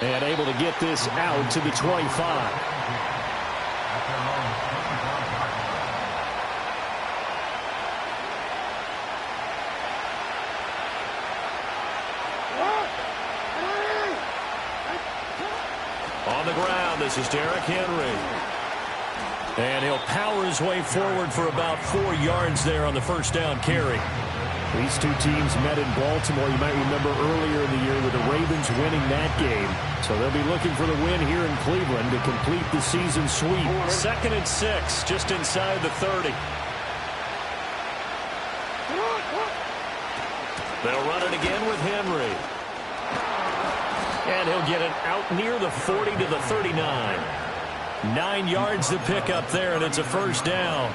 And able to get this out to the 25. On the ground, this is Derrick Henry. And he'll power his way forward for about 4 yards there on the first down carry. These two teams met in Baltimore, you might remember, earlier in the year with the Ravens winning that game. So they'll be looking for the win here in Cleveland to complete the season sweep. 2nd and 6, just inside the 30. They'll run it again with Henry. And he'll get it out near the 40 to the 39. 9 yards to pick up there, and it's a first down.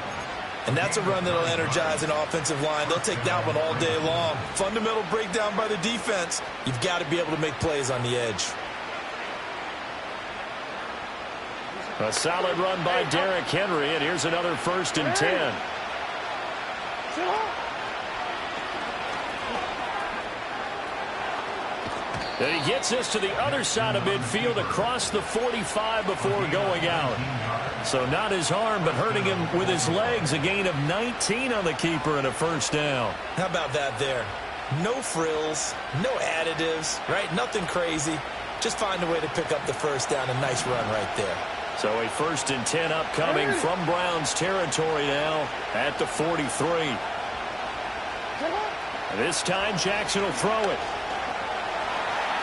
And that's a run that'll energize an offensive line. They'll take that one all day long. Fundamental breakdown by the defense. You've got to be able to make plays on the edge. A solid run by Derrick Henry, and here's another 1st and 10. And he gets this to the other side of midfield across the 45 before going out. So not his arm, but hurting him with his legs. A gain of 19 on the keeper and a first down. How about that there? No frills, no additives, right? Nothing crazy. Just find a way to pick up the first down. A nice run right there. So a 1st and 10 upcoming from Browns territory now at the 43. This time Jackson will throw it.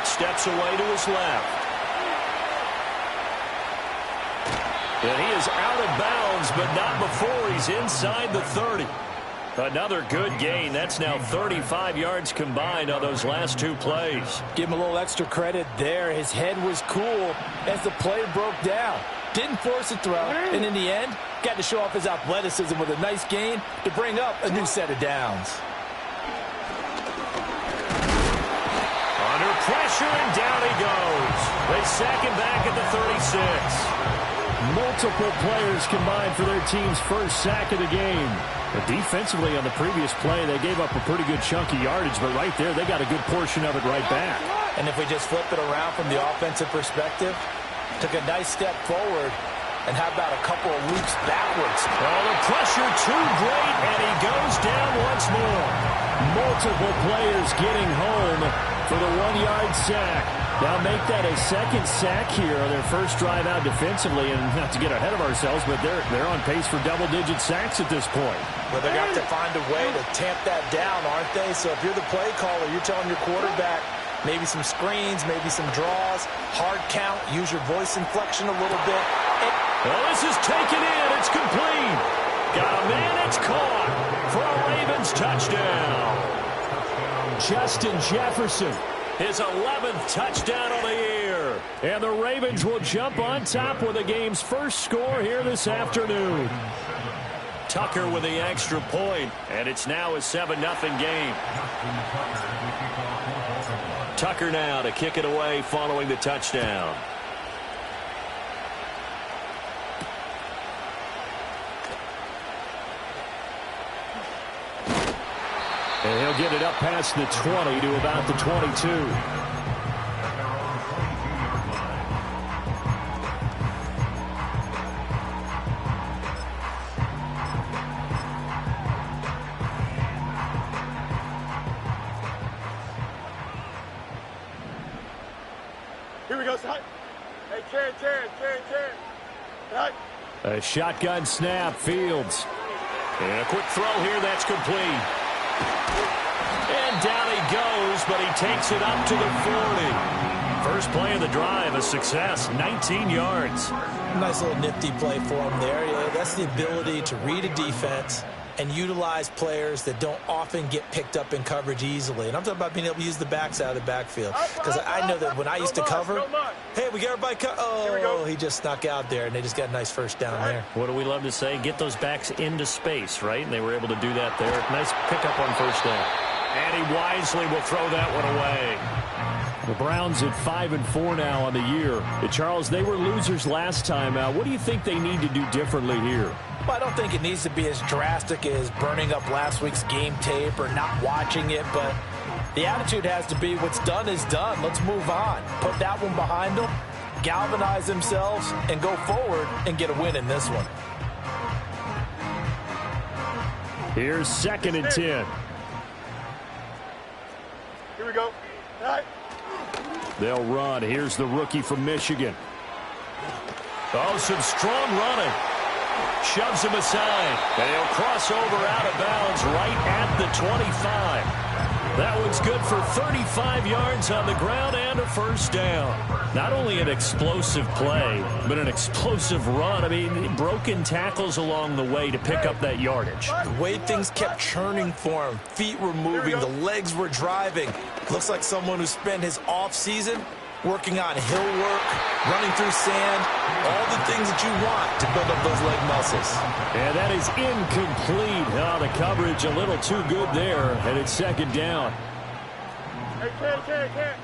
Steps away to his left. And he is out of bounds, but not before he's inside the 30. Another good gain. That's now 35 yards combined on those last 2 plays. Give him a little extra credit there. His head was cool as the play broke down. Didn't force a throw, and in the end, got to show off his athleticism with a nice gain to bring up a new set of downs. Under pressure, and down he goes. They sack him back at the 36. Multiple players combined for their team's first sack of the game. But defensively on the previous play, they gave up a pretty good chunk of yardage, but right there, they got a good portion of it right back. And if we just flip it around from the offensive perspective, took a nice step forward, and how about a couple of leaps backwards? Oh, the pressure too great, and he goes down once more. Multiple players getting home for the 1-yard sack. Now make that a 2nd sack here on their first drive out defensively, and not to get ahead of ourselves, but they're on pace for double-digit sacks at this point. Well, they're going to have to find a way to tamp that down, aren't they? So if you're the play caller, you're telling your quarterback maybe some screens, maybe some draws, hard count, use your voice inflection a little bit. Well, this is taken in. It's complete. Got a man. It's caught for a Ravens touchdown. Justin Jefferson, his 11th touchdown on the year. And the Ravens will jump on top with the game's first score here this afternoon. Tucker with the extra point, and it's now a 7-0 game. Tucker now to kick it away following the touchdown. And he'll get it up past the 20 to about the 22. Here we go, son. Hey, Karen. A shotgun snap, Fields. And a quick throw here, that's complete. And down he goes, but he takes it up to the 40. First play of the drive, a success, 19 yards. Nice little nifty play for him there. Yeah, that's the ability to read a defense and utilize players that don't often get picked up in coverage easily. And I'm talking about being able to use the backs out of the backfield. Because I know that when I used to cover, hey, we got everybody oh, he just snuck out there, and they just got a nice first down there. What do we love to say? Get those backs into space, right? And they were able to do that there. Nice pickup on first down. And he wisely will throw that one away. The Browns at 5-4 now on the year. Charles, they were losers last time out. What do you think they need to do differently here? Well, I don't think it needs to be as drastic as burning up last week's game tape or not watching it, but The attitude has to be what's done is done. Let's move on. Put that one behind them, galvanize themselves, and go forward and get a win in this one. Here's 2nd and 10. Here we go. All right. They'll run. Here's the rookie from Michigan. Oh, some strong running. Shoves him aside. And he'll cross over out of bounds right at the 25. That one's good for 35 yards on the ground and a first down. Not only an explosive play, but an explosive run. I mean, broken tackles along the way to pick up that yardage. The way things kept churning for him, feet were moving, the legs were driving. Looks like someone who spent his off season working on hill work, running through sand, all the things that you want to build up those leg muscles. And that is incomplete. Oh, the coverage a little too good there, and it's 2nd down. Hey, Ken.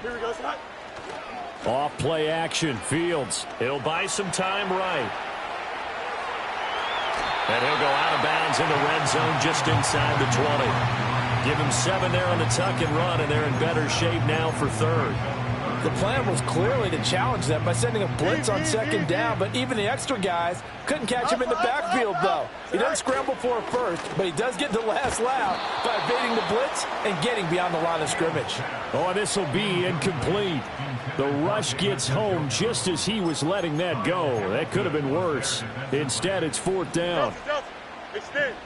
Here we go, Scott. Off play action, Fields. He'll buy some time right. And he'll go out of bounds in the red zone just inside the 20. Give him 7 there on the tuck and run, and they're in better shape now for 3rd. The plan was clearly to challenge them by sending a blitz on 2nd down, but even the extra guys couldn't catch him in the backfield, though. He doesn't scramble for a first, but he does get the last lap by evading the blitz and getting beyond the line of scrimmage. Oh, this will be incomplete. The rush gets home just as he was letting that go. That could have been worse. Instead, it's 4th down. Extend.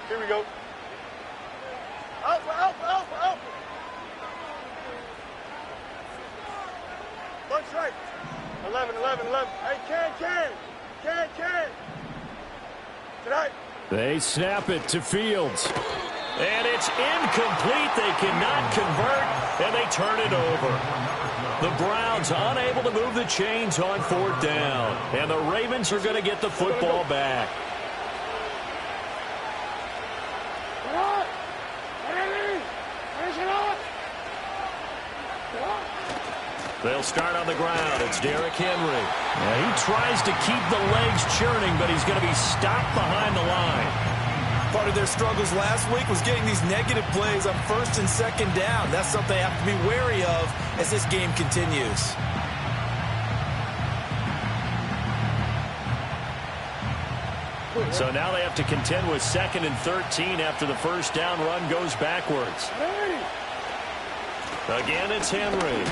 Here we go. Out. One strike. 11. Hey, Ken. Tonight. They snap it to Fields. And it's incomplete. They cannot convert, and they turn it over. The Browns unable to move the chains on 4th down. And the Ravens are going to get the football back. They'll start on the ground. It's Derrick Henry. Now, he tries to keep the legs churning, but he's going to be stopped behind the line. Part of their struggles last week was getting these negative plays on 1st and 2nd down. That's something they have to be wary of as this game continues. So now they have to contend with 2nd and 13 after the first down run goes backwards. Again, it's Henry.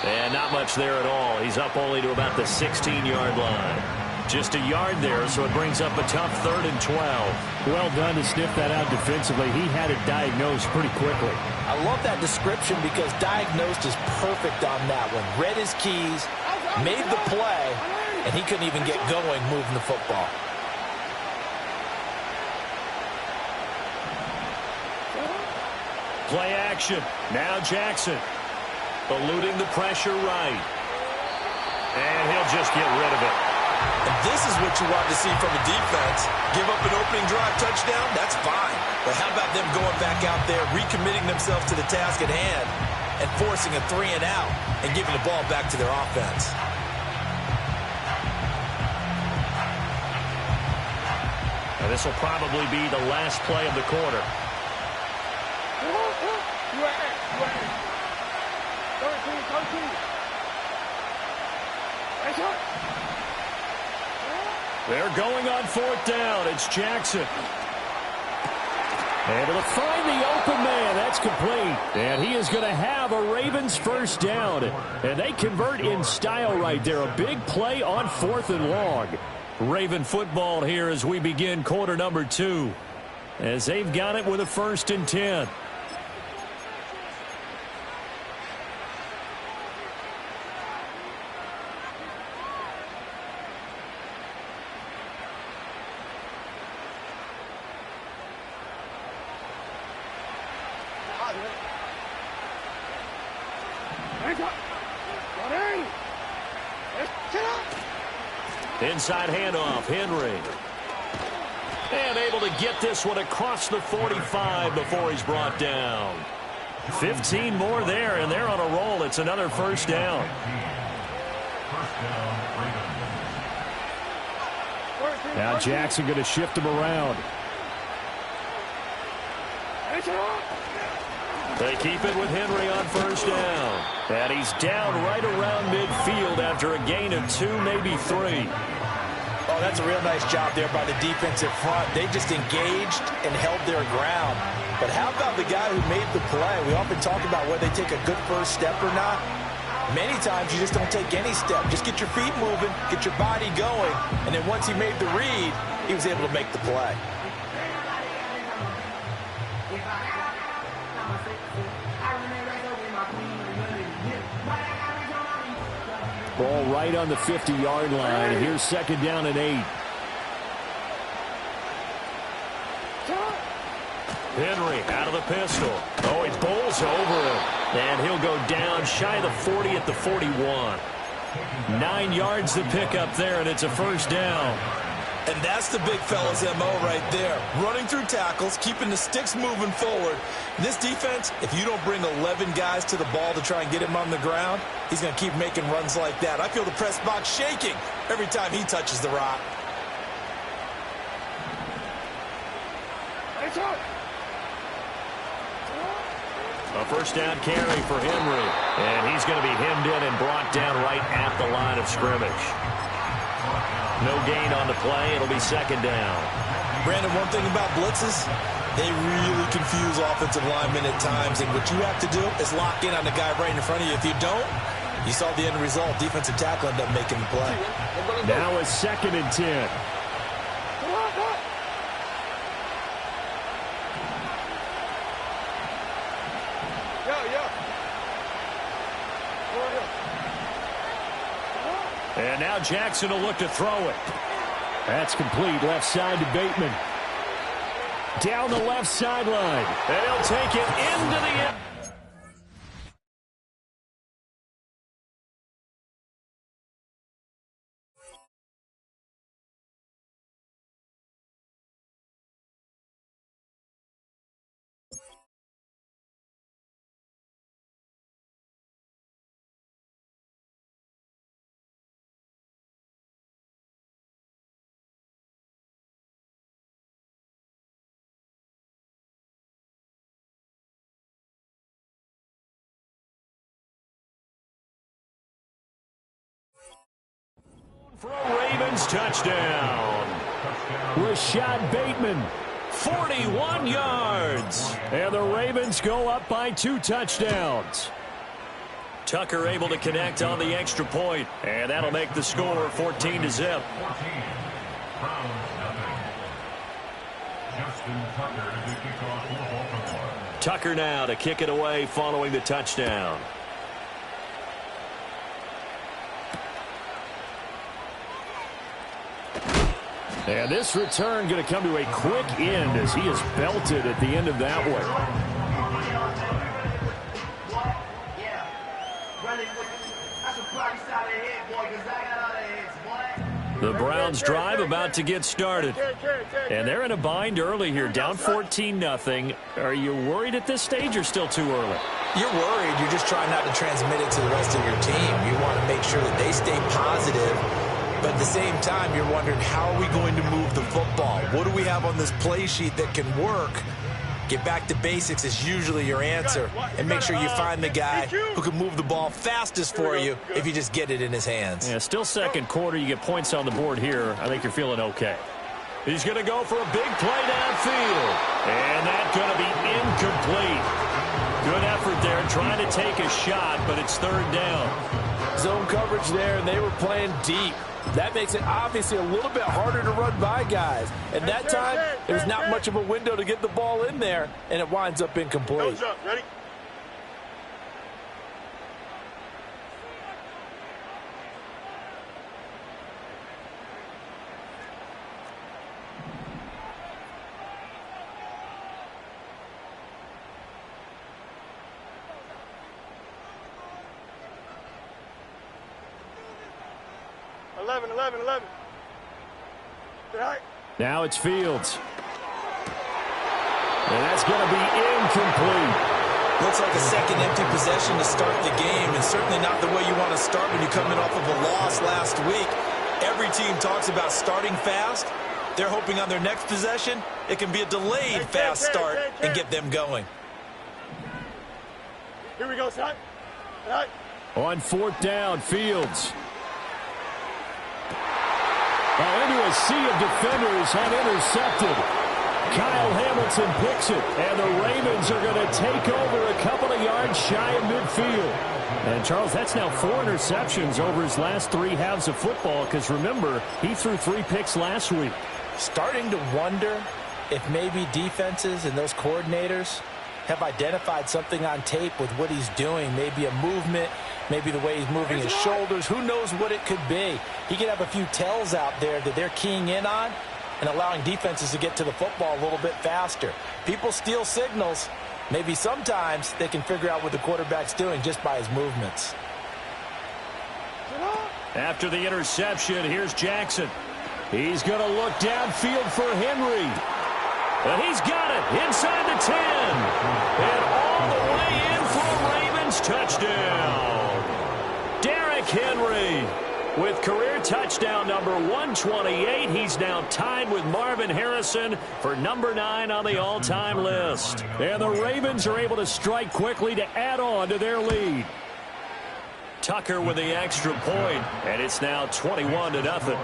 And not much there at all. He's up only to about the 16-yard line. Just a yard there, so it brings up a tough 3rd and 12. Well done to sniff that out defensively. He had it diagnosed pretty quickly. I love that description because diagnosed is perfect on that one. Read his keys, made the play, and he couldn't even get going moving the football. Play action. Now Jackson. Eluding the pressure right. And he'll just get rid of it. And this is what you want to see from a defense. Give up an opening drive touchdown, that's fine. But how about them going back out there, recommitting themselves to the task at hand, and forcing a 3 and out, and giving the ball back to their offense. And this will probably be the last play of the quarter. They're going on 4th down. It's Jackson. Able to find the open man. That's complete. And he is going to have a Ravens first down. And they convert in style right there. A big play on 4th and long. Raven football here as we begin quarter number 2. As they've got it with a 1st and 10. Inside handoff, Henry. And able to get this one across the 45 before he's brought down. 15 more there, and they're on a roll. It's another first down. Now Jackson going to shift him around. They keep it with Henry on first down. And he's down right around midfield after a gain of 2, maybe 3. Oh, that's a real nice job there by the defensive front. They just engaged and held their ground. But how about the guy who made the play? We often talk about whether they take a good first step or not. Many times you just don't take any step. Just get your feet moving, get your body going, and then once he made the read, he was able to make the play. Ball right on the 50-yard line. Here's second down and 8. Henry out of the pistol. Oh, he bowls over him. And he'll go down shy of the 40 at the 41. 9 yards to pick up there, and it's a first down. And that's the big fella's MO right there. Running through tackles, keeping the sticks moving forward. This defense, if you don't bring 11 guys to the ball to try and get him on the ground, he's going to keep making runs like that. I feel the press box shaking every time he touches the rock. A first down carry for Henry. And he's going to be hemmed in and brought down right at the line of scrimmage. No gain on the play. It'll be second down. Brandon, one thing about blitzes, they really confuse offensive linemen at times. And what you have to do is lock in on the guy right in front of you. If you don't, you saw the end result. Defensive tackle ended up making the play. Now it's second and 10. And now Jackson will look to throw it. That's complete left side to Bateman. Down the left sideline. And he'll take it into the end. For a Ravens touchdown. Rashad Bateman, 41 yards. And the Ravens go up by 2 touchdowns. Tucker able to connect on the extra point, and that'll make the score 14-0. Tucker now to kick it away following the touchdown. And this return going to come to a quick end as he is belted at the end of that one. The Browns drive about to get started. And they're in a bind early here, down 14-0. Are you worried at this stage or still too early? You're worried. You're just trying not to transmit it to the rest of your team. You want to make sure that they stay positive. But at the same time, you're wondering, how are we going to move the football? What do we have on this play sheet that can work? Get back to basics is usually your answer. And make sure you find the guy who can move the ball fastest for you if you just get it in his hands. Yeah, still second quarter. You get points on the board here. I think you're feeling okay. He's going to go for a big play downfield. And that's going to be incomplete. Good effort there trying to take a shot, but it's third down. Zone coverage there, and they were playing deep. That makes it obviously a little bit harder to run by guys. And that time, there's not much of a window to get the ball in there, and it winds up incomplete. Ready? Eleven. Now it's Fields. And that's going to be incomplete. Looks like a second empty possession to start the game, and certainly not the way you want to start when you're coming off of a loss last week. Every team talks about starting fast. They're hoping on their next possession, it can be a delayed fast start and get them going. Here we go, son. Right. On fourth down, Fields. Into a sea of defenders and intercepted. Kyle Hamilton picks it, and the Ravens are going to take over a couple of yards shy of midfield. And, Charles, that's now 4 interceptions over his last 3 halves of football, because, remember, he threw 3 picks last week. Starting to wonder if maybe defenses and those coordinators have identified something on tape with what he's doing. Maybe a movement, maybe the way he's moving his shoulders. Who knows what it could be? He could have a few tells out there that they're keying in on and allowing defenses to get to the football a little bit faster. People steal signals. Maybe sometimes they can figure out what the quarterback's doing just by his movements. After the interception, here's Jackson. He's going to look downfield for Henry. And he's got it inside the 10. And all the way in for a Ravens touchdown. Derrick Henry with career touchdown number 128. He's now tied with Marvin Harrison for number 9 on the all-time list. And the Ravens are able to strike quickly to add on to their lead. Tucker with the extra point, and it's now 21-0.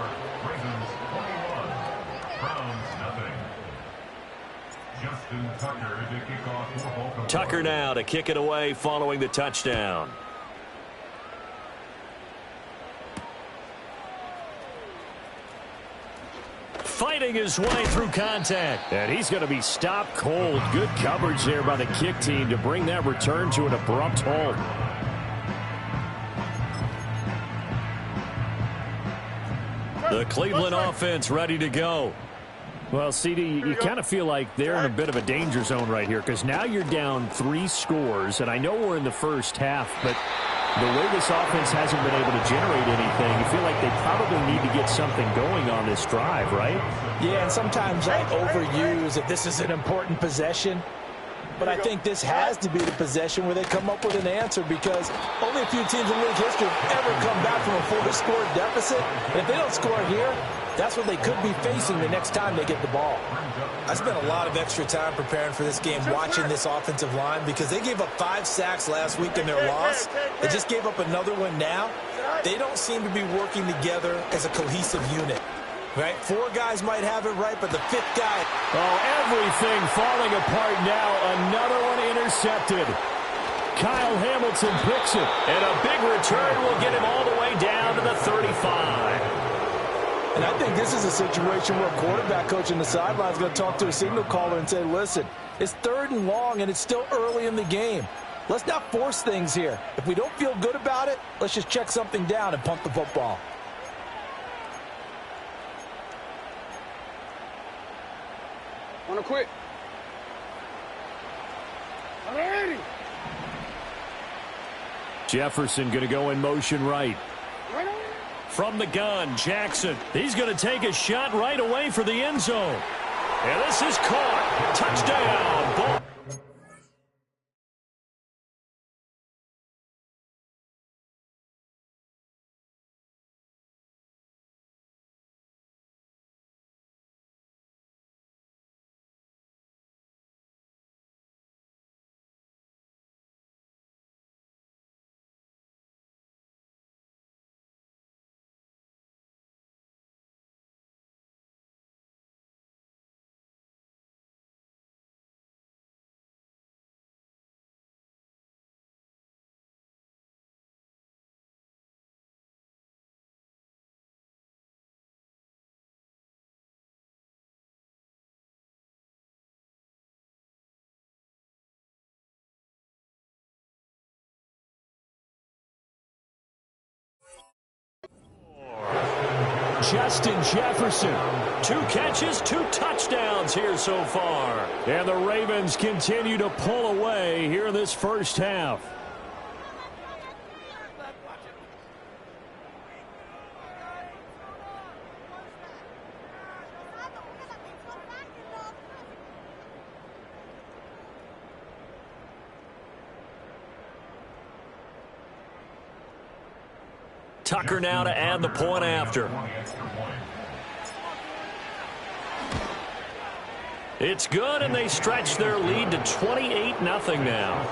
Tucker now to kick it away following the touchdown. Fighting his way through contact. And he's going to be stopped cold. Good coverage there by the kick team to bring that return to an abrupt halt. The Cleveland offense ready to go. Well, CD, you kind of feel like they're in a bit of a danger zone right here, because now you're down 3 scores, and I know we're in the first half, but the way this offense hasn't been able to generate anything, you feel like they probably need to get something going on this drive, right? Yeah, and sometimes I overuse if this is an important possession. But I think this has to be the possession where they come up with an answer, because only a few teams in league history have ever come back from a 4-score deficit. And if they don't score here, that's what they could be facing the next time they get the ball. I spent a lot of extra time preparing for this game watching this offensive line, because they gave up 5 sacks last week in their loss. They just gave up another one now. They don't seem to be working together as a cohesive unit. Right? 4 guys might have it right, but the 5th guy. Oh, everything falling apart now. Another one intercepted. Kyle Hamilton picks it. And a big return will get him all the way down to the 35. And I think this is a situation where a quarterback coach in the sideline is going to talk to a signal caller and say, listen, it's 3rd and long, and it's still early in the game. Let's not force things here. If we don't feel good about it, let's just check something down and punt the football. Wanna quit? Alrighty. Jefferson going to go in motion right. From the gun, Jackson. He's going to take a shot right away for the end zone. And this is caught. Touchdown. Ball. Justin Jefferson. 2 catches, 2 touchdowns here so far. And the Ravens continue to pull away here in this first half. Tucker now to add the point after. It's good, and they stretch their lead to 28-0 now.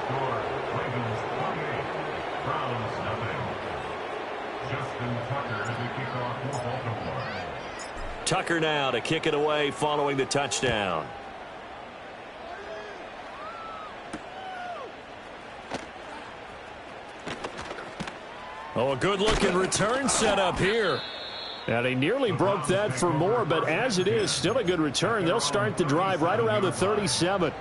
Tucker now to kick it away following the touchdown. Oh, a good-looking return set up here. Now, they nearly broke that for more, but as it is, still a good return. They'll start the drive right around the 37.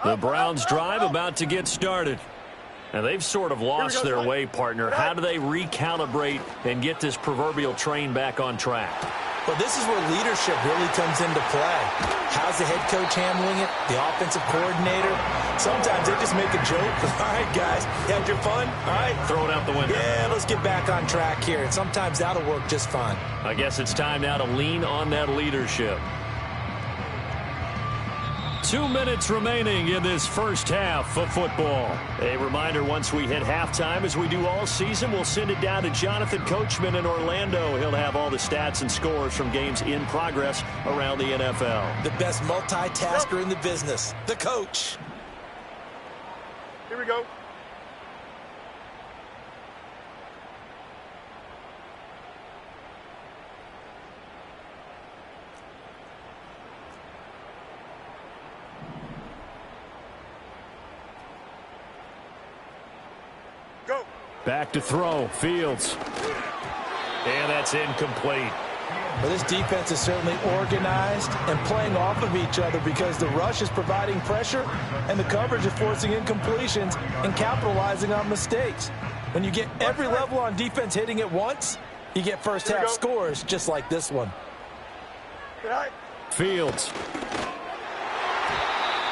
The Browns drive about to get started. Now, they've sort of lost their way, partner. How do they recalibrate and get this proverbial train back on track? Well, this is where leadership really comes into play. How's the head coach handling it? The offensive coordinator? Sometimes they just make a joke. All right, guys, you had your fun? All right. Throw it out the window. Yeah, let's get back on track here. And sometimes that'll work just fine. I guess it's time now to lean on that leadership. 2 minutes remaining in this first half of football. A reminder, once we hit halftime, as we do all season, we'll send it down to Jonathan Coachman in Orlando. He'll have all the stats and scores from games in progress around the NFL. The best multitasker in the business, the coach. Here we go. Back to throw, Fields. And that's incomplete. Well, this defense is certainly organized and playing off of each other because the rush is providing pressure and the coverage is forcing incompletions and capitalizing on mistakes. When you get every level on defense hitting at once, you get first half scores just like this one. Fields.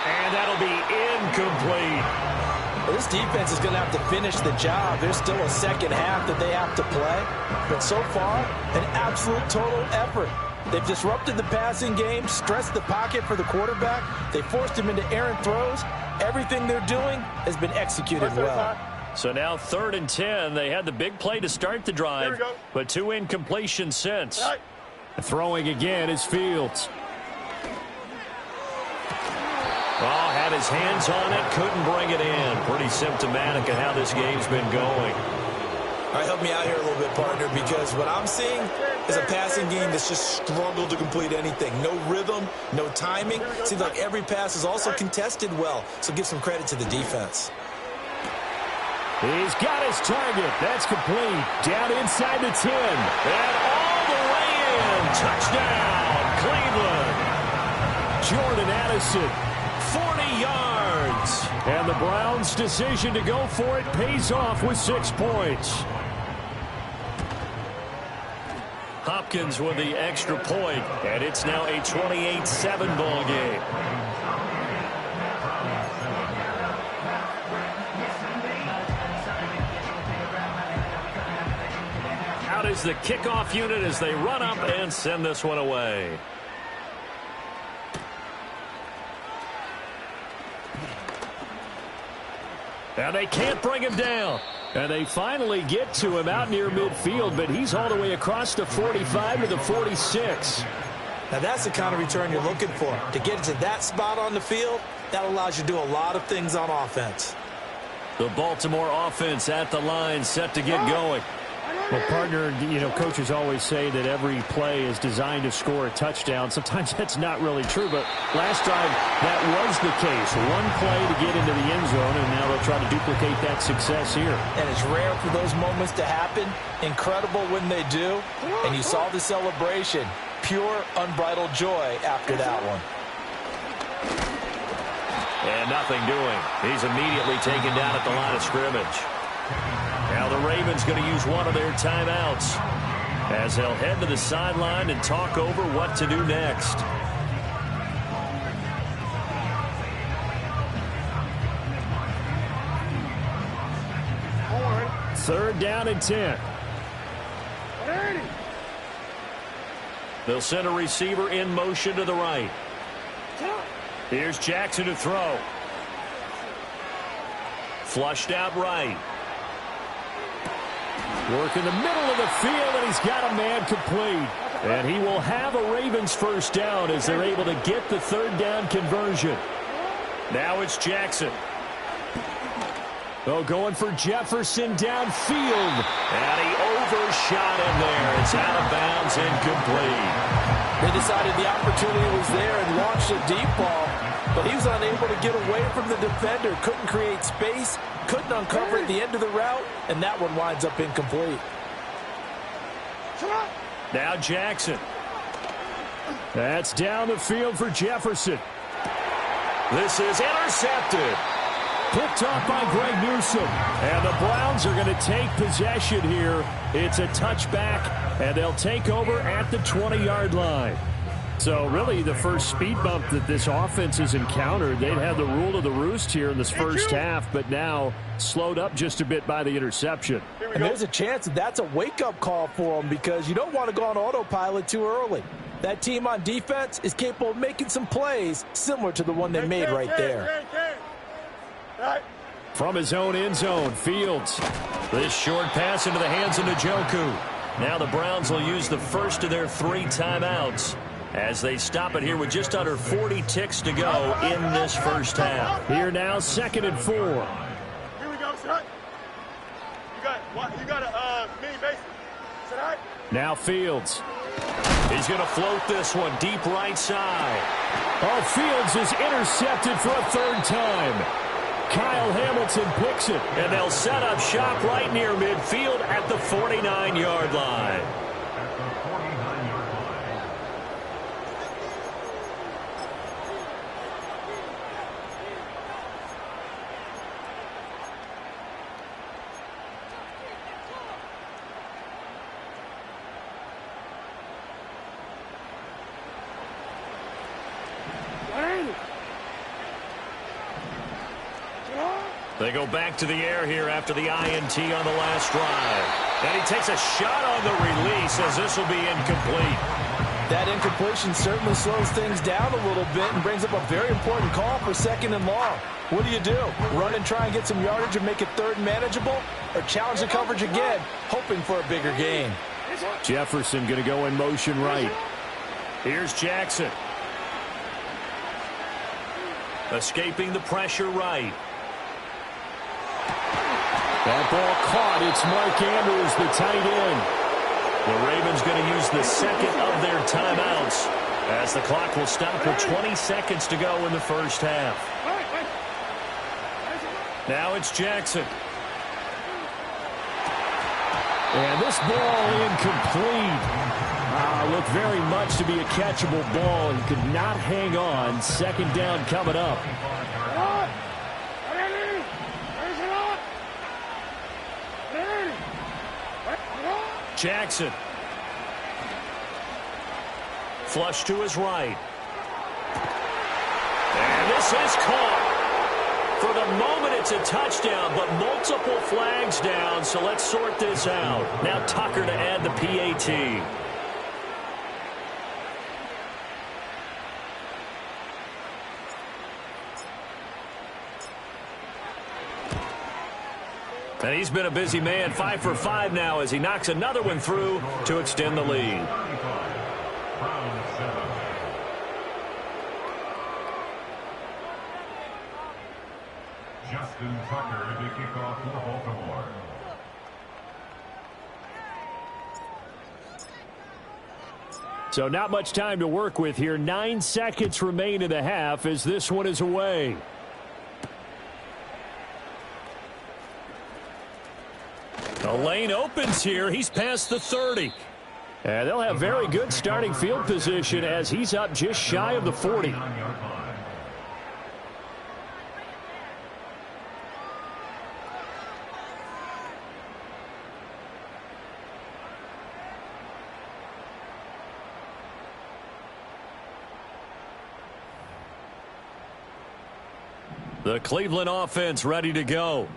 And that'll be incomplete. Well, this defense is going to have to finish the job. There's still a second half that they have to play. But so far, an absolute total effort. They've disrupted the passing game, stressed the pocket for the quarterback. They forced him into errant throws. Everything they're doing has been executed well. So now 3rd and 10. They had the big play to start the drive, but 2 incompletions since. Throwing again is Fields. Oh, had his hands on it, couldn't bring it in. Pretty symptomatic of how this game's been going. All right, help me out here a little bit, partner, because what I'm seeing is a passing game that's just struggled to complete anything. No rhythm, no timing. Seems like every pass is also contested well, so give some credit to the defense. He's got his target. That's complete. Down inside the 10. And all the way in. Touchdown, Cleveland. Jordan Addison. 40 yards. And the Browns' decision to go for it pays off with 6 points. Hopkins with the extra point, and it's now a 28-7 ball game. Out is the kickoff unit as they run up and send this one away. And they can't bring him down. And they finally get to him out near midfield, but he's all the way across the 45 to the 46. Now that's the kind of return you're looking for. To get to that spot on the field, that allows you to do a lot of things on offense. The Baltimore offense at the line, set to get going. Well, partner, you know, coaches always say that every play is designed to score a touchdown. Sometimes that's not really true, but last drive, that was the case. One play to get into the end zone, and now they'll try to duplicate that success here. And it's rare for those moments to happen. Incredible when they do. And you saw the celebration. Pure, unbridled joy after that one. And nothing doing. He's immediately taken down at the line of scrimmage. Now the Ravens going to use one of their timeouts as they'll head to the sideline and talk over what to do next. Third down and 10. They'll send a receiver in motion to the right. Here's Jackson to throw. Flushed out right. Work in the middle of the field, and he's got a man complete. And he will have a Ravens first down as they're able to get the third down conversion. Now it's Jackson. Oh, going for Jefferson downfield. And he overshot him there. It's out of bounds, incomplete. They decided the opportunity was there and launched a deep ball, but he was unable to get away from the defender. Couldn't create space, couldn't uncover at the end of the route, and that one winds up incomplete. Now Jackson. That's down the field for Jefferson. This is intercepted. Picked off by Greg Newsome. And the Browns are going to take possession here. It's a touchback, and they'll take over at the 20-yard line. So really the first speed bump that this offense has encountered, they'd had the rule of the roost here in this first half, but now slowed up just a bit by the interception. And there's a chance that that's a wake-up call for them because you don't want to go on autopilot too early. That team on defense is capable of making some plays similar to the one they made right there. From his own end zone, Fields. This short pass into the hands of Njoku. Now the Browns will use the first of their 3 timeouts as they stop it here with just under 40 ticks to go in this first half. Here now, 2nd and 4. Here we go, son. You got a mini base. Sit high. Now Fields. He's going to float this one deep right side. Oh, Fields is intercepted for a 3rd time. Kyle Hamilton picks it. And they'll set up shop right near midfield at the 49-yard line. They go back to the air here after the INT on the last drive. And he takes a shot on the release as this will be incomplete. That incompletion certainly slows things down a little bit and brings up a very important call for 2nd and long. What do? Run and try and get some yardage and make it 3rd manageable? Or challenge the coverage again, hoping for a bigger gain? Jefferson going to go in motion right. Here's Jackson. Escaping the pressure right. That ball caught. It's Mark Andrews, the tight end. The Ravens going to use the 2nd of their timeouts as the clock will stop with 20 seconds to go in the first half. Now it's Jackson. And this ball incomplete. Looked very much to be a catchable ball. He could not hang on. 2nd down coming up. Jackson. Flush to his right. And this is caught. For the moment, it's a touchdown, but multiple flags down, so let's sort this out. Now Tucker to add the PAT. And he's been a busy man, 5 for 5 now as he knocks another one through to extend the lead. Justin Tucker to kick off for Baltimore. So not much time to work with here. 9 seconds remain in the half as this one is away. The lane opens here. He's past the 30. And they'll have very good starting field position as he's up just shy of the 40. The Cleveland offense ready to go.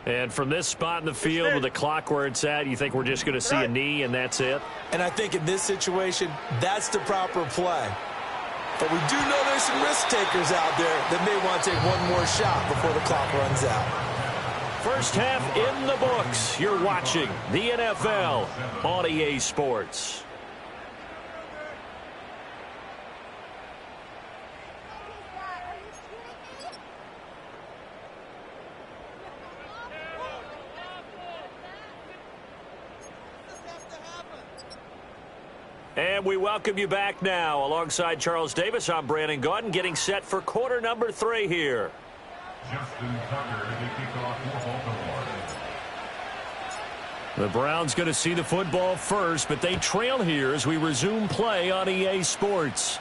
And from this spot in the field with the clock where it's at, you think we're just going to see a knee and that's it? And I think in this situation, that's the proper play. But we do know there's some risk takers out there that may want to take one more shot before the clock runs out. First half in the books. You're watching the NFL on EA Sports. And we welcome you back now. Alongside Charles Davis, I'm Brandon Gaudin, getting set for quarter number 3 here. Justin Tucker to kick off for Baltimore. The Browns going to see the football first, but they trail here as we resume play on EA Sports.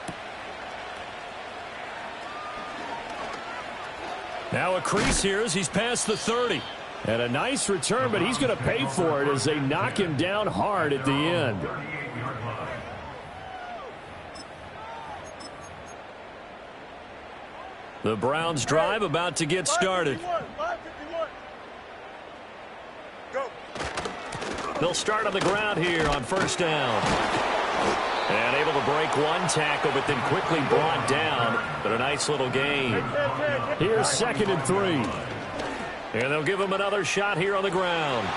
Now a crease here as he's past the 30. And a nice return, but he's going to pay for it as they knock him down hard at the end. The Browns drive about to get started. They'll start on the ground here on first down. And able to break one tackle, but then quickly brought down. But a nice little gain. Here's 2nd and 3. And they'll give him another shot here on the ground.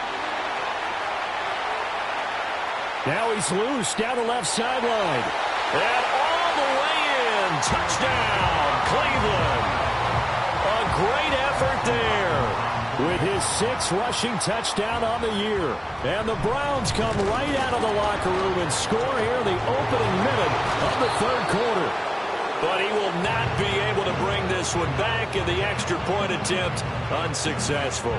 Now he's loose down the left sideline. And all the way in. Touchdown, Cleveland. A great effort there with his 6th rushing touchdown on the year. And the Browns come right out of the locker room and score here in the opening minute of the 3rd quarter. But he will not be able to bring this one back, and the extra point attempt unsuccessful.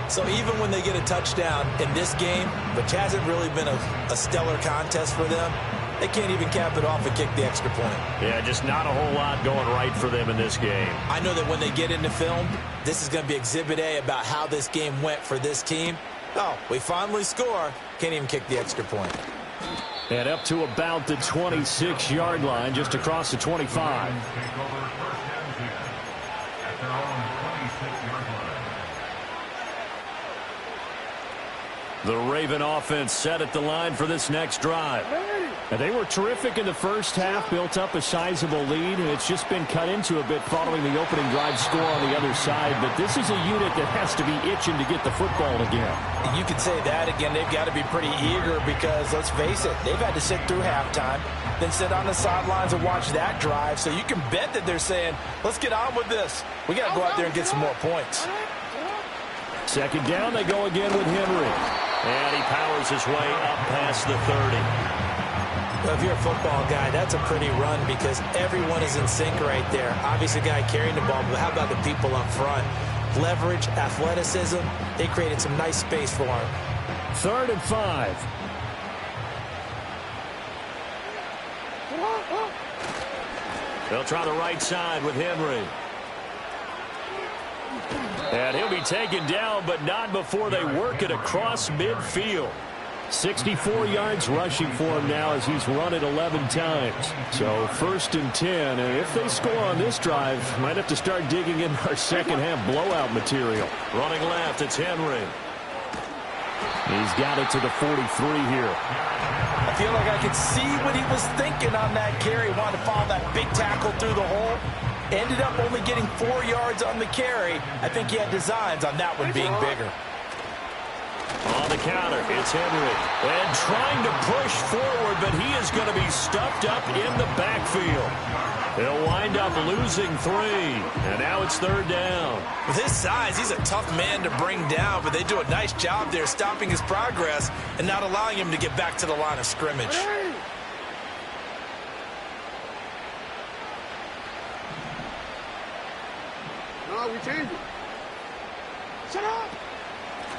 So even when they get a touchdown in this game, which hasn't really been a stellar contest for them, they can't even cap it off and kick the extra point. Yeah, just not a whole lot going right for them in this game. I know that when they get into film, this is going to be Exhibit A about how this game went for this team. Oh, we finally score. Can't even kick the extra point. And up to about the 26-yard line, just across the 25. The Raven offense set at the line for this next drive. And they were terrific in the first half, built up a sizable lead, and it's just been cut into a bit following the opening drive score on the other side. But this is a unit that has to be itching to get the football again. You could say that again. They've got to be pretty eager because, let's face it, they've had to sit through halftime, then sit on the sidelines and watch that drive. So you can bet that they're saying, let's get on with this. We got to go out there and get some more points. 2nd down, they go again with Henry. And he powers his way up past the 30. Well, if you're a football guy, that's a pretty run because everyone is in sync right there. Obviously, the guy carrying the ball, but how about the people up front? Leverage, athleticism, they created some nice space for him. 3rd and 5. They'll try the right side with Henry. And he'll be taken down, but not before they work it across midfield. 64 yards rushing for him now as he's run it 11 times. So 1st and 10, and if they score on this drive, might have to start digging in our second half blowout material. Running left, it's Henry. He's got it to the 43 here. I feel like I could see what he was thinking on that carry. Wanted to follow that big tackle through the hole. Ended up only getting 4 yards on the carry. I think he had designs on that one being bigger. On the counter, it's Henry. And trying to push forward, but he is going to be stuffed up in the backfield. They'll wind up losing 3. And now it's 3rd down. With his size, he's a tough man to bring down, but they do a nice job there stopping his progress and not allowing him to get back to the line of scrimmage. No, we change it. Shut up!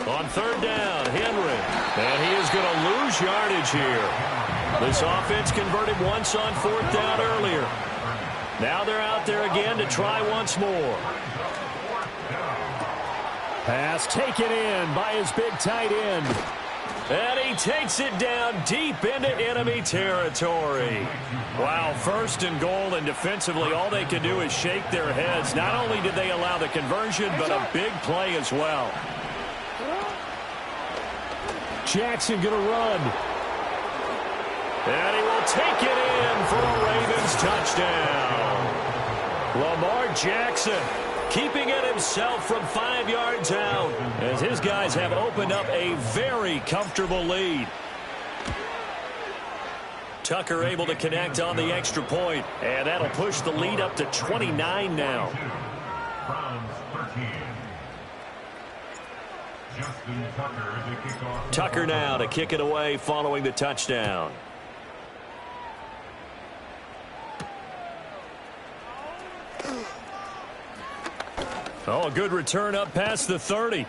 On 3rd down, Henry. And he is going to lose yardage here. This offense converted once on 4th down earlier. Now they're out there again to try once more. Pass taken in by his big tight end. And he takes it down deep into enemy territory. Wow, 1st and goal, and defensively all they can do is shake their heads. Not only did they allow the conversion, but a big play as well. Jackson going to run. And he will take it in for a Ravens touchdown. Lamar Jackson keeping it himself from 5 yards out, as his guys have opened up a very comfortable lead. Tucker able to connect on the extra point, and that'll push the lead up to 29 now. Tucker now to kick it away following the touchdown. Oh, a good return up past the 30.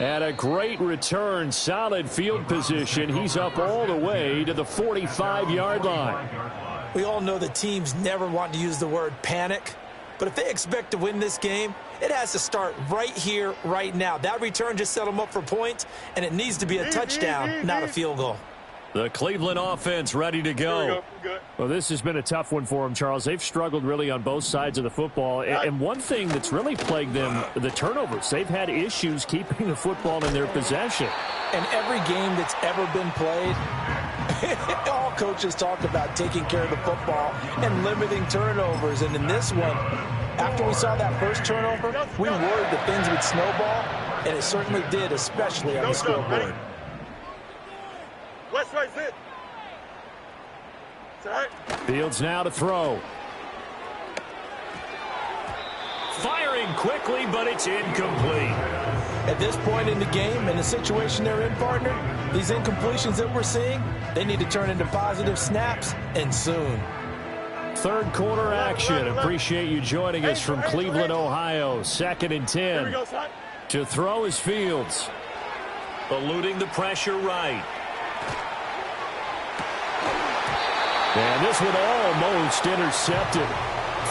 And a great return, solid field position. He's up all the way to the 45-yard line. We all know the teams never want to use the word panic, but if they expect to win this game, it has to start right here, right now. That return just set them up for points, and it needs to be a touchdown, not a field goal. The Cleveland offense ready to go. Well, this has been a tough one for them, Charles. They've struggled really on both sides of the football. And one thing that's really plagued them, the turnovers. They've had issues keeping the football in their possession. And every game that's ever been played, all coaches talk about taking care of the football and limiting turnovers. And in this one, after we saw that first turnover, we worried that things would snowball, and it certainly did, especially on the scoreboard. West right, sit. Fields now to throw. Firing quickly, but it's incomplete. At this point in the game, in the situation they're in, partner, these incompletions that we're seeing, they need to turn into positive snaps, and soon. Third quarter action. Appreciate you joining us from Cleveland, Ohio. 2nd and 10. To throw is Fields. Eluding the pressure right. And this one almost intercepted.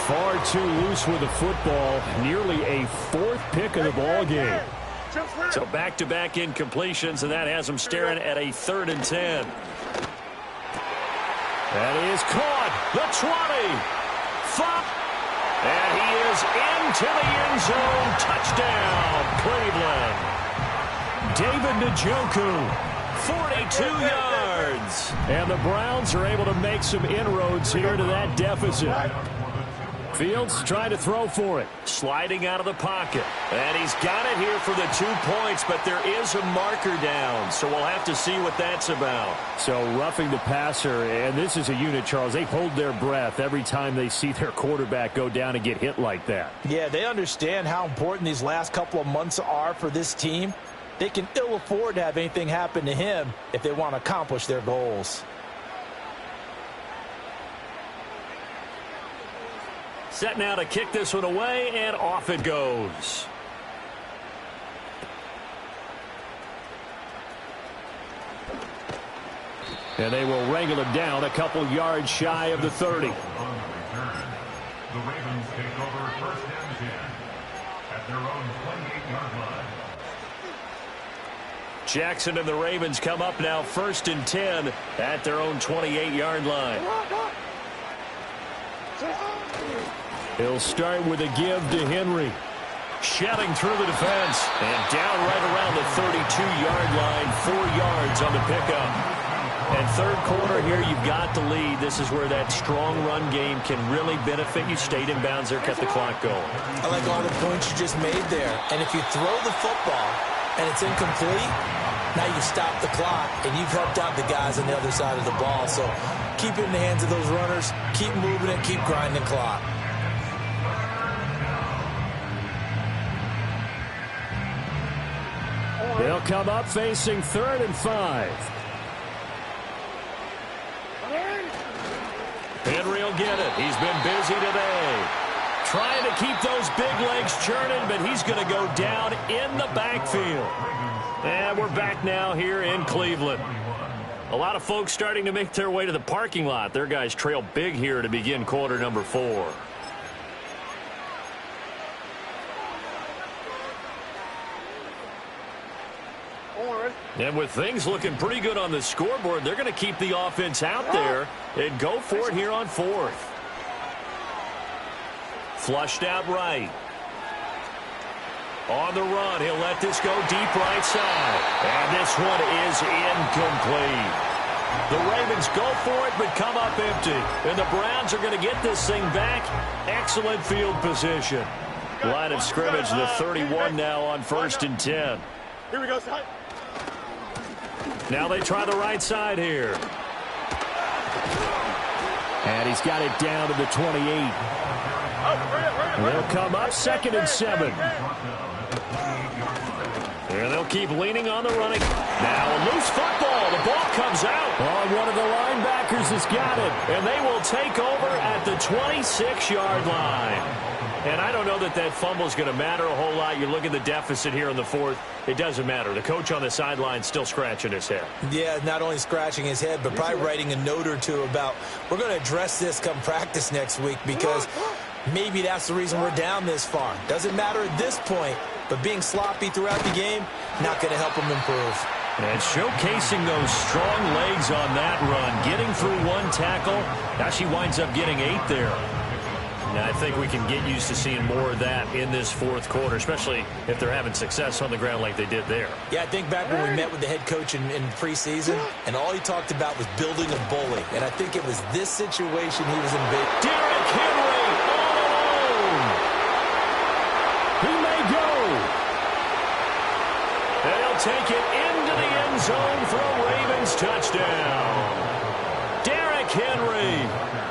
Far too loose with the football. Nearly a 4th pick of the ball game. So back-to-back incompletions, and that has them staring at a 3rd and 10. That is caught. The 20. And he is into the end zone. Touchdown, Cleveland. David Njoku. 42 yards. And the Browns are able to make some inroads here to that deficit. Fields trying to throw for it. Sliding out of the pocket. And he's got it here for the 2 points, but there is a marker down, so we'll have to see what that's about. So roughing the passer, and this is a unit, Charles. They hold their breath every time they see their quarterback go down and get hit like that. Yeah, they understand how important these last couple of months are for this team. They can ill afford to have anything happen to him if they want to accomplish their goals. Set now to kick this one away, and off it goes. And they will wrangle him down a couple yards shy of the 30. The Ravens take over 1st and 10 at their own 28-yard line. Jackson and the Ravens come up now 1st and 10 at their own 28-yard line. He'll start with a give to Henry. Shedding through the defense and down right around the 32-yard line, 4 yards on the pickup. And 3rd quarter here, you've got the lead. This is where that strong run game can really benefit you. Stayed in bounds there, kept the clock going. I like all the points you just made there. And if you throw the football and it's incomplete, now you stop the clock, and you've helped out the guys on the other side of the ball. So keep it in the hands of those runners, keep moving it, keep grinding clock. They'll come up facing 3rd and 5. Henry will get it. He's been busy today. Trying to keep those big legs churning, but he's going to go down in the backfield. And we're back now here in Cleveland. A lot of folks starting to make their way to the parking lot. Their guys trail big here to begin quarter number 4. And with things looking pretty good on the scoreboard, they're going to keep the offense out there and go for it here on 4th. Flushed out right. On the run, he'll let this go deep right side. And this one is incomplete. The Ravens go for it, but come up empty. And the Browns are going to get this thing back. Excellent field position. Line of scrimmage, the 31 now on 1st and 10. Here we go, son. Now they try the right side here. And he's got it down to the 28. They'll come up 2nd and 7. And they'll keep leaning on the running. Now a loose football. The ball comes out. Oh, one of the linebackers has got it. And they will take over at the 26-yard line. And I don't know that that fumble is going to matter a whole lot. You look at the deficit here in the 4th. It doesn't matter. The coach on the sideline still scratching his head. Yeah, not only scratching his head, but probably writing a note or two about, we're going to address this come practice next week because maybe that's the reason we're down this far. Doesn't matter at this point, but being sloppy throughout the game, not going to help him improve. And showcasing those strong legs on that run, getting through one tackle. Now she winds up getting 8 there. Now, I think we can get used to seeing more of that in this 4th quarter, especially if they're having success on the ground like they did there. Yeah, I think back when we met with the head coach in preseason, and all he talked about was building a bully. And I think it was this situation he was in big. Derrick Henry all alone. He may go. And he'll take it into the end zone for a Ravens touchdown. Derrick Henry.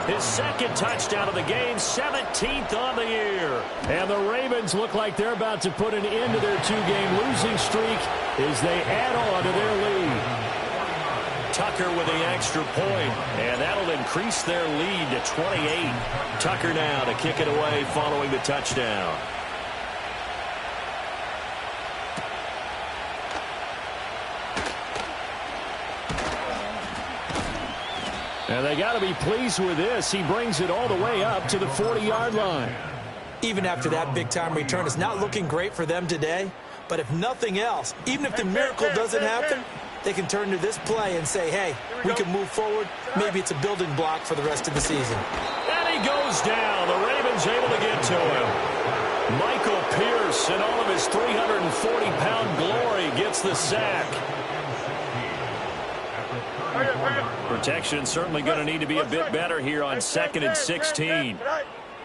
His 2nd touchdown of the game, 17th on the year. And the Ravens look like they're about to put an end to their 2-game losing streak as they add on to their lead. Tucker with the extra point, and that'll increase their lead to 28. Tucker now to kick it away following the touchdown. And they got to be pleased with this. He brings it all the way up to the 40-yard line. Even after that big-time return, it's not looking great for them today. But if nothing else, even if the miracle doesn't happen, they can turn to this play and say, hey, we can move forward. Maybe it's a building block for the rest of the season. And he goes down. The Ravens able to get to him. Michael Pierce, in all of his 340-pound glory, gets the sack. Protection certainly going to need to be a bit better here on 2nd and 16.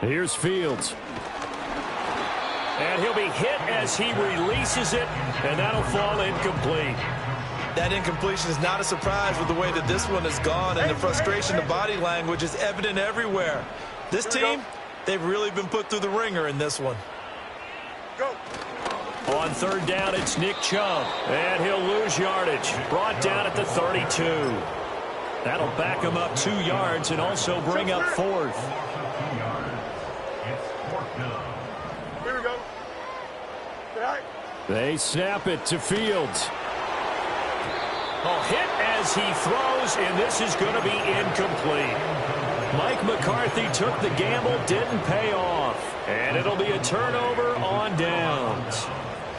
Here's Fields. And he'll be hit as he releases it, and that'll fall incomplete. That incompletion is not a surprise with the way that this one has gone, and the frustration, the body language is evident everywhere. This team, they've really been put through the ringer in this one. Go. On 3rd down, it's Nick Chubb, and he'll lose yardage. Brought down at the 32. That'll back him up 2 yards and also bring up 4th. Here we go. They snap it to Fields. A hit as he throws, and this is going to be incomplete. Mike McCarthy took the gamble, didn't pay off. And it'll be a turnover on downs.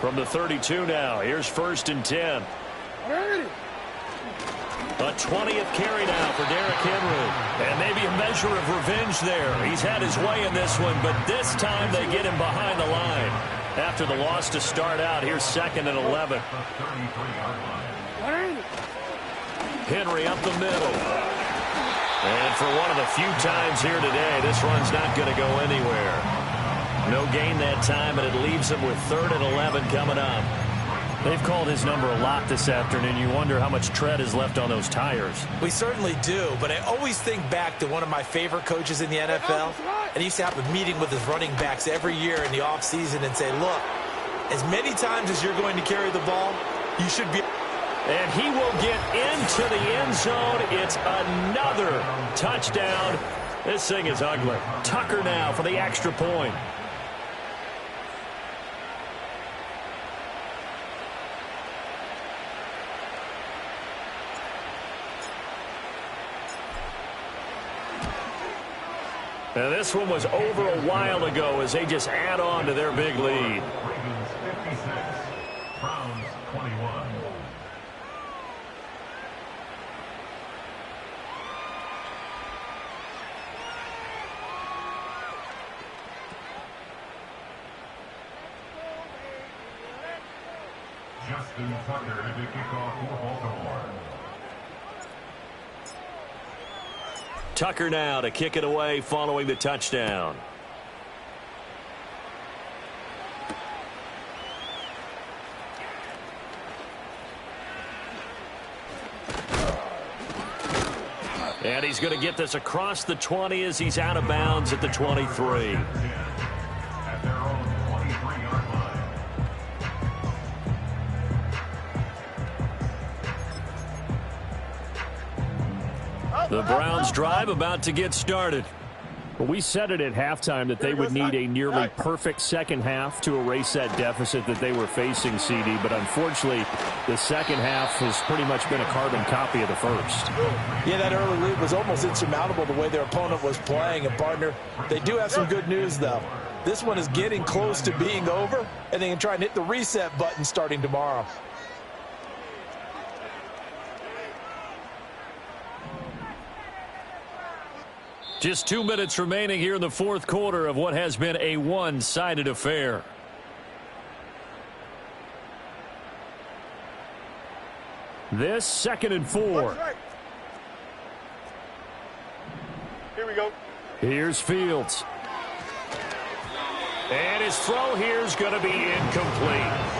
From the 32 now, here's 1st and 10. A 20th carry now for Derrick Henry. And maybe a measure of revenge there. He's had his way in this one, but this time they get him behind the line. After the loss to start out, here's 2nd and 11. Henry up the middle. And for one of the few times here today, this run's not going to go anywhere. No gain that time, and it leaves him with 3rd and 11 coming up. They've called his number a lot this afternoon. You wonder how much tread is left on those tires. We certainly do, but I always think back to one of my favorite coaches in the NFL, and he used to have a meeting with his running backs every year in the offseason and say, look, as many times as you're going to carry the ball, you should be... And he will get into the end zone. It's another touchdown. This thing is ugly. Tucker now for the extra point. And this one was over a while ago as they just add on to their big lead. Ravens 56, Browns 21. Justin Tucker to kick off for Baltimore. Tucker now to kick it away following the touchdown. And he's going to get this across the 20 as he's out of bounds at the 23. At their own 23-yard line. The Browns drive about to get started. Well, we said it at halftime that they would need a nearly perfect second half to erase that deficit that they were facing, CD. But unfortunately, the second half has pretty much been a carbon copy of the first. Yeah, that early lead was almost insurmountable the way their opponent was playing. And, partner, they do have some good news, though. This one is getting close to being over, and they can try and hit the reset button starting tomorrow. Just 2 minutes remaining here in the fourth quarter of what has been a one-sided affair. This 2nd and 4. Here we go. Here's Fields. And his throw here is going to be incomplete.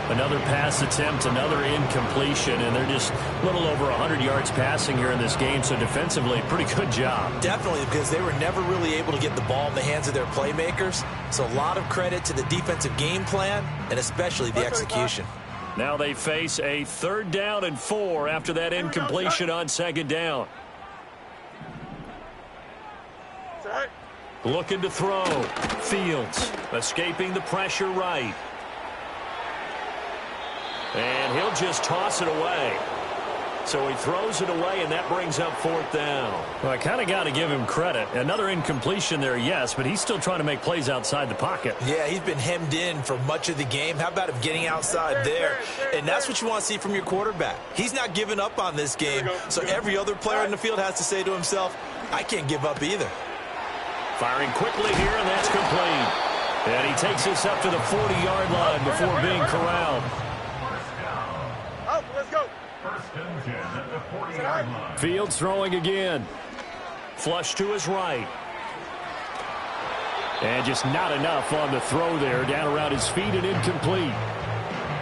Another pass attempt, another incompletion, and they're just a little over 100 yards passing here in this game, so defensively, pretty good job. Definitely, because they were never really able to get the ball in the hands of their playmakers, so a lot of credit to the defensive game plan and especially the execution. Now they face a 3rd down and 4 after that incompletion on 2nd down. Looking to throw. Fields escaping the pressure right. And he'll just toss it away. So he throws it away, and that brings up 4th down. Well, I kind of got to give him credit. Another incompletion there, yes, but he's still trying to make plays outside the pocket. Yeah, he's been hemmed in for much of the game. How about him getting outside there? And that's what you want to see from your quarterback. He's not giving up on this game, so every other player in the field has to say to himself, I can't give up either. Firing quickly here, and that's complete. And he takes this up to the 40-yard line before being corralled. Let's go. First and 10 at the 40-yard line. Fields throwing again. Flush to his right. And just not enough on the throw there, down around his feet and incomplete.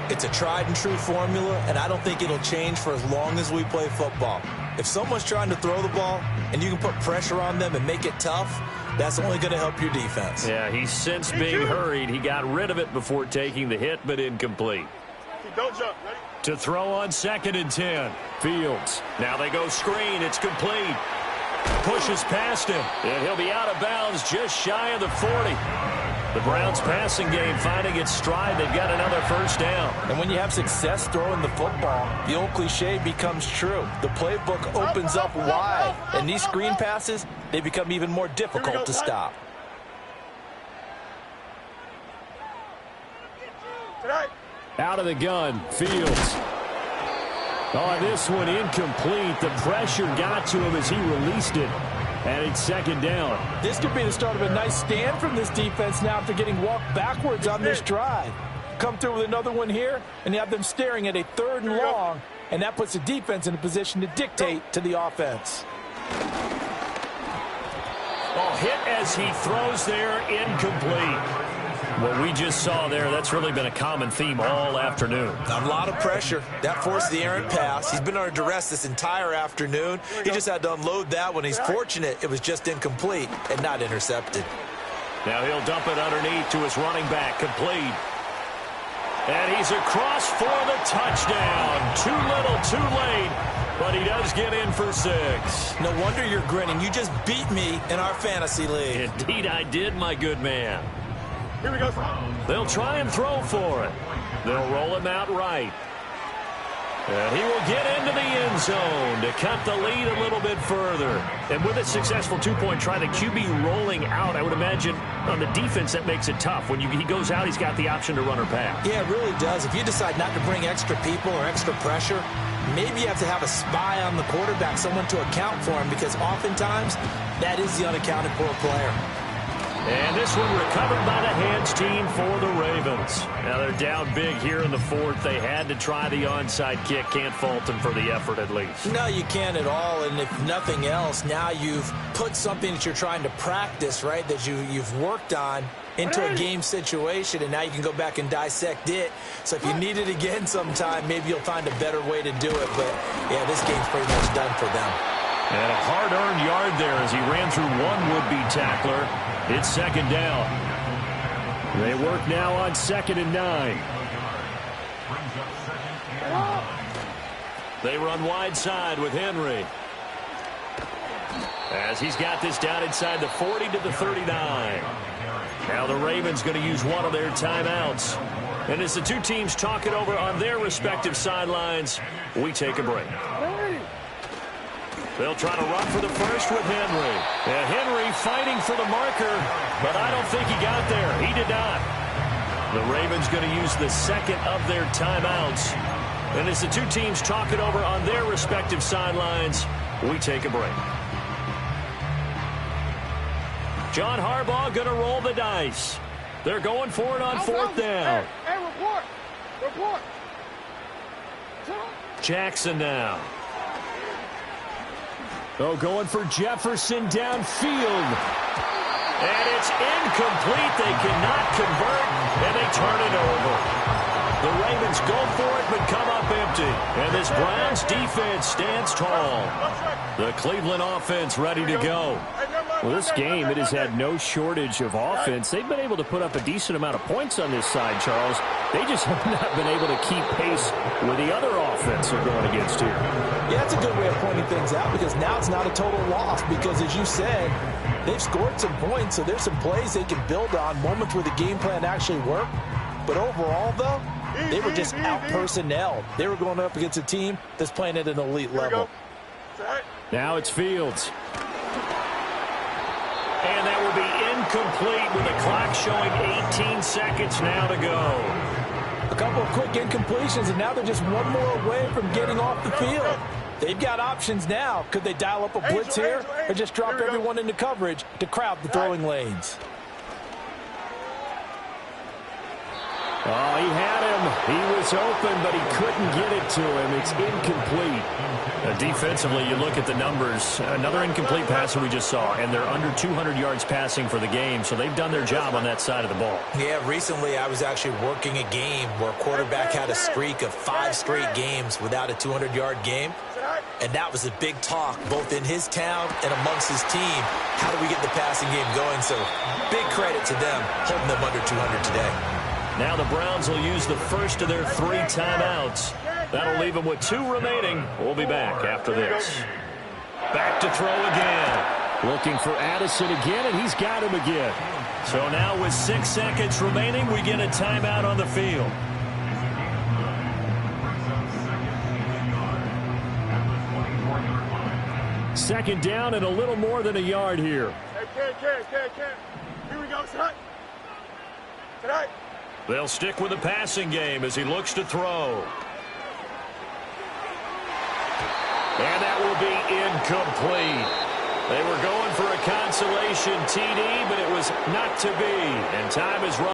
It's a tried and true formula, and I don't think it'll change for as long as we play football. If someone's trying to throw the ball and you can put pressure on them and make it tough, that's only going to help your defense. Yeah, he's since being hurried. He got rid of it before taking the hit, but incomplete. Don't jump. Ready? To throw on 2nd and 10. Fields. Now they go screen. It's complete. Pushes past him. And he'll be out of bounds just shy of the 40. The Browns passing game finding its stride. They've got another first down. And when you have success throwing the football, the old cliche becomes true. The playbook opens up wide. And these screen passes, they become even more difficult to stop. Out of the gun, Fields. Oh, this one incomplete. The pressure got to him as he released it. And it's 2nd down. This could be the start of a nice stand from this defense now after getting walked backwards on this drive. Come through with another one here, and you have them staring at a 3rd and long, and that puts the defense in a position to dictate to the offense. Oh, hit as he throws there, incomplete. What we just saw there, that's really been a common theme all afternoon. A lot of pressure. That forced the errant pass. He's been under duress this entire afternoon. He just had to unload that one. He's fortunate it was just incomplete and not intercepted. Now he'll dump it underneath to his running back, complete. And he's across for the touchdown. Too little, too late, but he does get in for 6. No wonder you're grinning. You just beat me in our fantasy league. Indeed I did, my good man. Here we go. They'll try and throw for it. They'll roll him out right. And he will get into the end zone to cut the lead a little bit further. And with a successful 2-point try, the QB rolling out, I would imagine on the defense that makes it tough. When he goes out, he's got the option to run or pass. Yeah, it really does. If you decide not to bring extra people or extra pressure, maybe you have to have a spy on the quarterback, someone to account for him, because oftentimes that is the unaccounted for player. And this one recovered by the hands team for the Ravens. Now they're down big here in the 4th. They had to try the onside kick. Can't fault them for the effort at least. No, you can't at all. And if nothing else, now you've put something that you're trying to practice, right, that you've worked on into a game situation, and now you can go back and dissect it. So if you need it again sometime, maybe you'll find a better way to do it. But, yeah, this game's pretty much done for them. And a hard-earned yard there as he ran through one would-be tackler. It's second down. They work now on 2nd and 9. They run wide side with Henry. As he's got this down inside the 40 to the 39. Now the Ravens going to use one of their timeouts. And as the two teams talk it over on their respective sidelines, we take a break. They'll try to run for the first with Henry. And Henry fighting for the marker, but I don't think he got there. He did not. The Ravens going to use the second of their timeouts. And as the two teams talk it over on their respective sidelines, we take a break. John Harbaugh going to roll the dice. They're going for it on 4th down. Hey, report. Report. Jackson now. Oh, going for Jefferson downfield. And it's incomplete. They cannot convert, and they turn it over. The Ravens go for it, but come up empty. And this Browns defense stands tall. The Cleveland offense ready to go. Well, this game, it has had no shortage of offense. They've been able to put up a decent amount of points on this side, Charles. They just have not been able to keep pace with the other offense they're going against here. Yeah, that's a good way of pointing things out because now it's not a total loss because, as you said, they've scored some points, so there's some plays they can build on, moments where the game plan actually worked. But overall, though, they were just out-personnel. They were going up against a team that's playing at an elite level. Now it's Fields. And that will be incomplete with the clock showing 18 seconds now to go. A couple of quick incompletions, and now they're just one more away from getting off the field. They've got options now. Could they dial up a blitz here or just drop everyone into coverage to crowd the throwing lanes? Oh, he had him. He was open, but he couldn't get it to him. It's incomplete. Defensively, you look at the numbers. Another incomplete passer we just saw, and they're under 200 yards passing for the game, so they've done their job on that side of the ball. Yeah, recently I was actually working a game where a quarterback had a streak of 5 straight games without a 200-yard game, and that was a big talk both in his town and amongst his team. How do we get the passing game going? So big credit to them holding them under 200 today. Now the Browns will use the first of their 3 timeouts. That'll leave them with 2 remaining. We'll be back after this. Back to throw again. Looking for Addison again, and he's got him again. So now with 6 seconds remaining, we get a timeout on the field. Second down and a little more than a yard here. Hey, Ken. Here we go, son. Tonight. They'll stick with the passing game as he looks to throw. And that will be incomplete. They were going for a consolation TD, but it was not to be. And time is running.